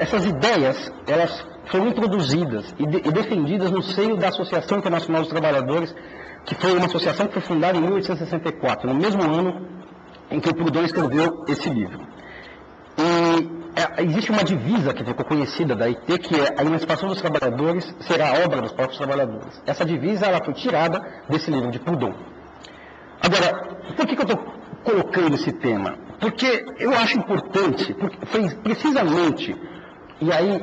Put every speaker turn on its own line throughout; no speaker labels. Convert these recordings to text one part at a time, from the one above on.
essas ideias, elas foram introduzidas e defendidas no seio da Associação Internacional dos Trabalhadores, que foi uma associação que foi fundada em 1864, no mesmo ano em que o Proudhon escreveu esse livro. E existe uma divisa que ficou conhecida da IT, que é a emancipação dos trabalhadores será a obra dos próprios trabalhadores. Essa divisa ela foi tirada desse livro de Proudhon. Agora, por que eu estou colocando esse tema? Porque eu acho importante, porque foi precisamente, e aí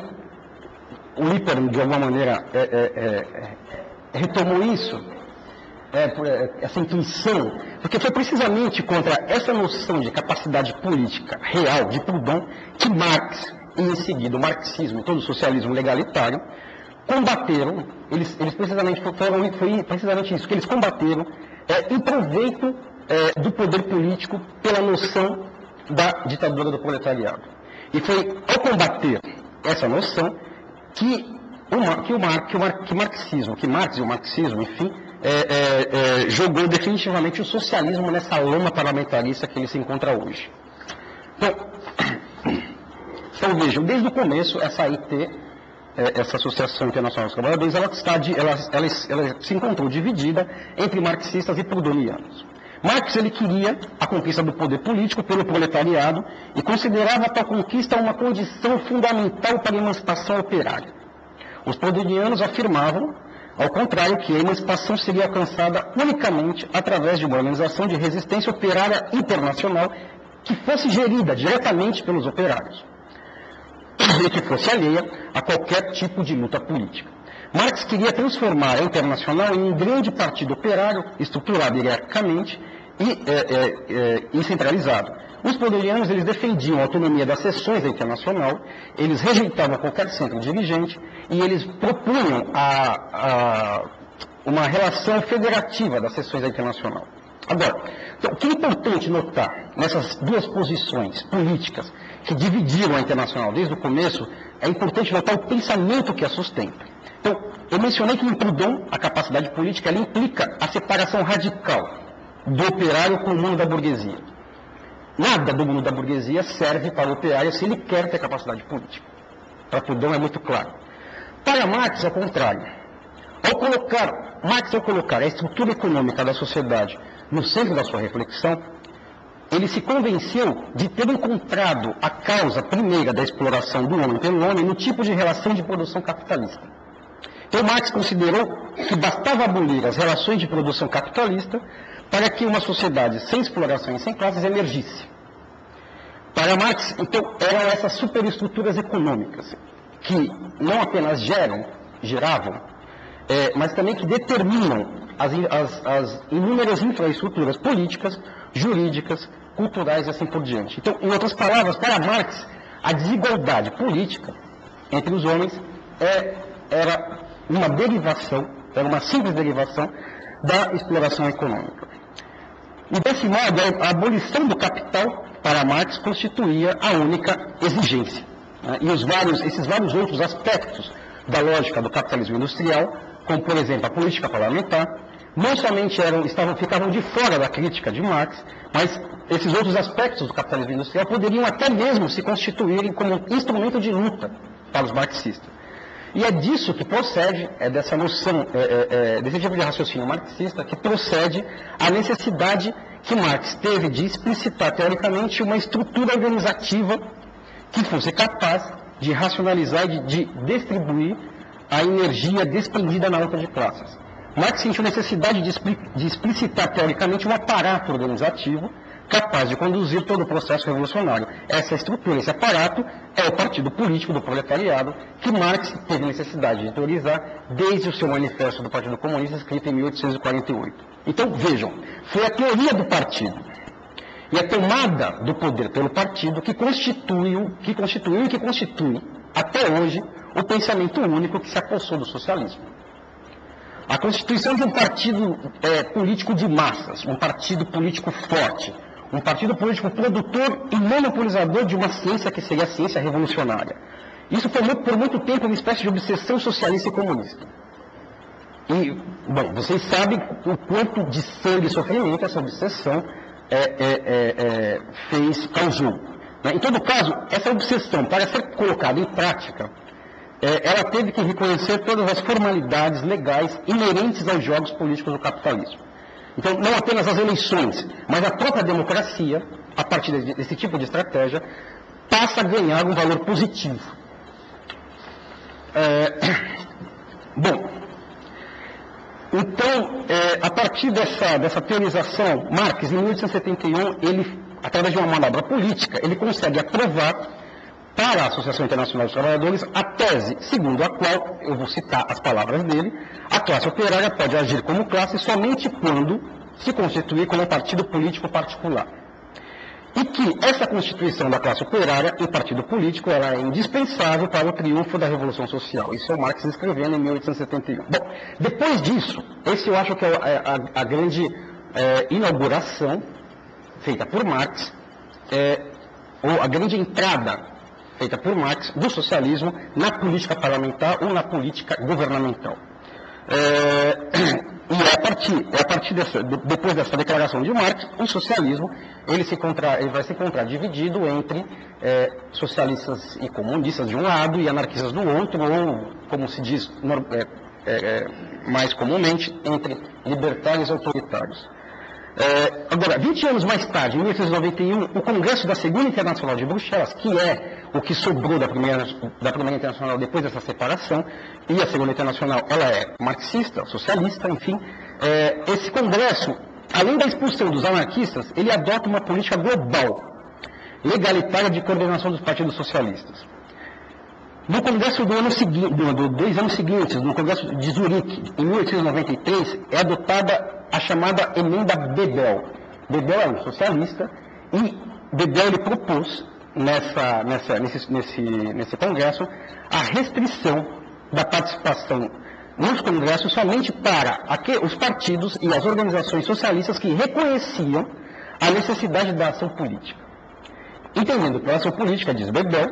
o Lippmann, de alguma maneira, retomou isso, essa intuição, porque foi precisamente contra essa noção de capacidade política real de Proudhon que Marx, e em seguida o marxismo e todo o socialismo legalitário, combateram, eles precisamente foi precisamente isso, que eles combateram em proveito do poder político pela noção da ditadura do proletariado. E foi ao combater essa noção que Marx e o marxismo, enfim, jogou definitivamente o socialismo nessa lama parlamentarista que ele se encontra hoje. Então vejam, desde o começo, essa AIT, essa Associação Internacional dos Trabalhadores, ela se encontrou dividida entre marxistas e proudhonianos. Marx ele queria a conquista do poder político pelo proletariado e considerava a tal conquista uma condição fundamental para a emancipação operária. Os proudhonianos afirmavam, ao contrário, que a emancipação seria alcançada unicamente através de uma organização de resistência operária internacional que fosse gerida diretamente pelos operários e que fosse alheia a qualquer tipo de luta política. Marx queria transformar a Internacional em um grande partido operário, estruturado hierarquicamente e centralizado. Os proudhonianos eles defendiam a autonomia das seções da Internacional, eles rejeitavam qualquer centro dirigente e eles propunham uma relação federativa das seções da Internacional. Agora, então, o que é importante notar nessas duas posições políticas que dividiram a Internacional desde o começo, é importante notar o pensamento que a sustenta. Então, eu mencionei que em Proudhon, a capacidade política ela implica a separação radical do operário com o mundo da burguesia. Nada do mundo da burguesia serve para o operário se ele quer ter capacidade política. Para Proudhon é muito claro. Para Marx, ao contrário. Marx, ao colocar a estrutura econômica da sociedade no centro da sua reflexão, ele se convenceu de ter encontrado a causa primeira da exploração do homem pelo homem no tipo de relação de produção capitalista. Então, Marx considerou que bastava abolir as relações de produção capitalista para que uma sociedade sem exploração e sem classes emergisse. Para Marx, então, eram essas superestruturas econômicas que não apenas geravam, mas também que determinam as inúmeras infraestruturas políticas, jurídicas, culturais e assim por diante. Então, em outras palavras, para Marx, a desigualdade política entre os homens era uma simples derivação da exploração econômica. E desse modo, a abolição do capital, para Marx, constituía a única exigência. E esses vários outros aspectos da lógica do capitalismo industrial, como, por exemplo, a política parlamentar, não somente ficavam de fora da crítica de Marx, mas esses outros aspectos do capitalismo industrial poderiam até mesmo se constituírem como instrumento de luta para os marxistas. E é disso que procede, dessa noção, desse tipo de raciocínio marxista, que procede a necessidade que Marx teve de explicitar, teoricamente, uma estrutura organizativa que fosse capaz de racionalizar e de distribuir a energia desprendida na luta de classes. Marx sentiu necessidade de explicitar, teoricamente, um aparato organizativo capaz de conduzir todo o processo revolucionário. Essa estrutura, esse aparato, é o partido político do proletariado, que Marx teve necessidade de teorizar desde o seu manifesto do Partido Comunista, escrito em 1848. Então, vejam, foi a teoria do partido e a tomada do poder pelo partido que constituiu e que constitui, até hoje, o pensamento único que se apossou do socialismo. A constituição de um partido político de massas, um partido político forte, um partido político produtor e monopolizador de uma ciência que seria a ciência revolucionária. Isso foi por muito tempo uma espécie de obsessão socialista e comunista. E, bom, vocês sabem o quanto de sangue e sofrimento essa obsessão causou. Em todo caso, essa obsessão, para ser colocada em prática, ela teve que reconhecer todas as formalidades legais inerentes aos jogos políticos do capitalismo. Então, não apenas as eleições, mas a própria democracia, a partir desse tipo de estratégia, passa a ganhar um valor positivo. Bom, então, a partir dessa teorização, Marx, em 1871, ele, através de uma manobra política, ele consegue aprovar para a Associação Internacional dos Trabalhadores a tese segundo a qual, eu vou citar as palavras dele, a classe operária pode agir como classe somente quando se constituir como partido político particular. E que essa constituição da classe operária em partido político ela é indispensável para o triunfo da Revolução Social. Isso é o Marx escrevendo em 1871. Bom, depois disso, esse eu acho que é a grande inauguração feita por Marx, ou a grande entrada feita por Marx do socialismo na política parlamentar ou na política governamental. E depois dessa declaração de Marx, o socialismo ele vai se encontrar dividido entre socialistas e comunistas de um lado e anarquistas do outro, ou, como se diz mais comumente, entre libertários e autoritários. Agora, 20 anos mais tarde, em 1891, o Congresso da Segunda Internacional de Bruxelas, que é o que sobrou da primeira Internacional depois dessa separação, e a Segunda Internacional, ela é marxista, socialista, enfim, esse Congresso, além da expulsão dos anarquistas, ele adota uma política global, legalitária de coordenação dos partidos socialistas. No Congresso dos dois anos seguintes, no Congresso de Zurique, em 1893, é adotada a chamada Emenda Bebel. Bebel é um socialista e Bebel ele propôs nesse Congresso a restrição da participação nos congressos somente para os partidos e as organizações socialistas que reconheciam a necessidade da ação política. Entendendo pela ação política, diz Bebel,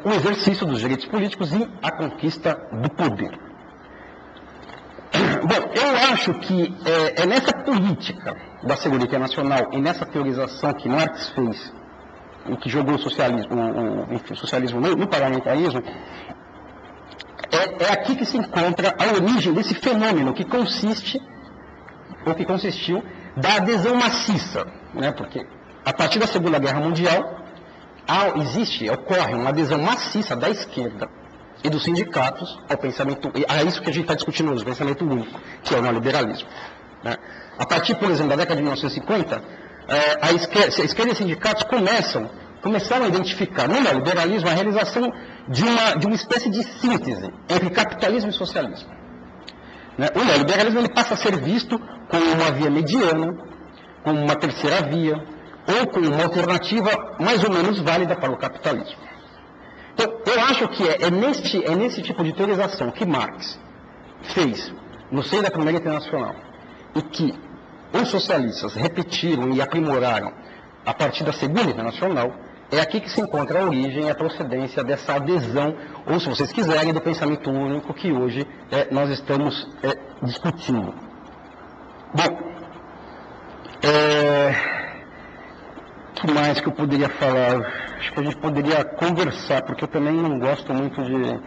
o exercício dos direitos políticos e a conquista do poder. Bom, eu acho que é nessa política da Segunda Internacional e nessa teorização que Marx fez, e que jogou o socialismo no parlamentarismo, é aqui que se encontra a origem desse fenômeno que consistiu da adesão maciça, porque a partir da Segunda Guerra Mundial ocorre uma adesão maciça da esquerda e dos sindicatos ao pensamento, a isso que a gente está discutindo hoje, o pensamento único, que é o neoliberalismo. A partir, por exemplo, da década de 1950, a esquerda e os sindicatos começaram a identificar no neoliberalismo a realização de uma espécie de síntese entre capitalismo e socialismo. O neoliberalismo ele passa a ser visto como uma via mediana, como uma terceira via, ou como uma alternativa mais ou menos válida para o capitalismo. Então, eu acho que é nesse tipo de teorização que Marx fez no seio da Primeira Internacional e que os socialistas repetiram e aprimoraram a partir da Segunda Internacional, é aqui que se encontra a origem e a procedência dessa adesão, ou se vocês quiserem, do pensamento único que hoje nós estamos discutindo. Bom, o que mais que eu poderia falar? Acho que a gente poderia conversar, porque eu também não gosto muito de...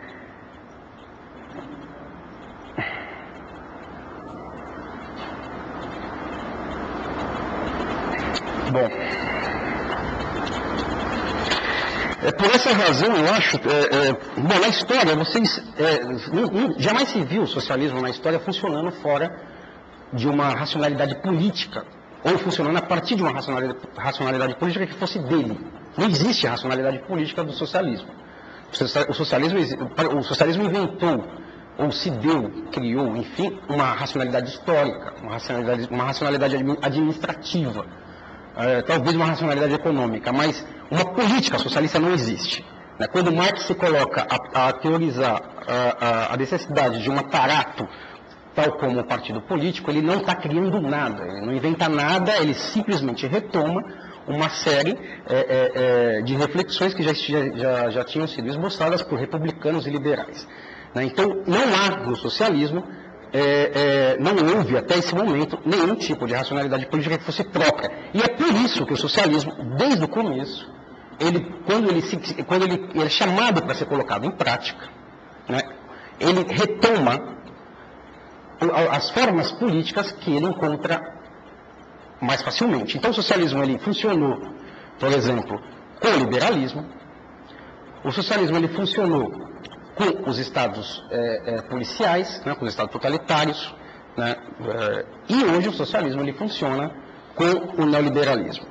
Bom, por essa razão, eu acho... bom, na história, vocês... jamais se viu o socialismo na história funcionando fora de uma racionalidade política, ou funcionando a partir de uma racionalidade política que fosse dele. Não existe racionalidade política do socialismo. O socialismo inventou, ou se deu, criou, enfim, uma racionalidade histórica, uma racionalidade administrativa, talvez uma racionalidade econômica, mas uma política socialista não existe. Quando Marx se coloca a teorizar a necessidade de um aparato tal como o partido político, ele não está criando nada, ele não inventa nada, ele simplesmente retoma uma série de reflexões que já tinham sido esboçadas por republicanos e liberais. Então, não há no socialismo, não houve até esse momento nenhum tipo de racionalidade política que fosse própria. E é por isso que o socialismo, desde o começo, quando ele é chamado para ser colocado em prática, né, ele retoma as formas políticas que ele encontra mais facilmente. Então, o socialismo ele funcionou, por exemplo, com o liberalismo. O socialismo ele funcionou com os estados policiais, né, com os estados totalitários, né, e hoje o socialismo ele funciona com o neoliberalismo.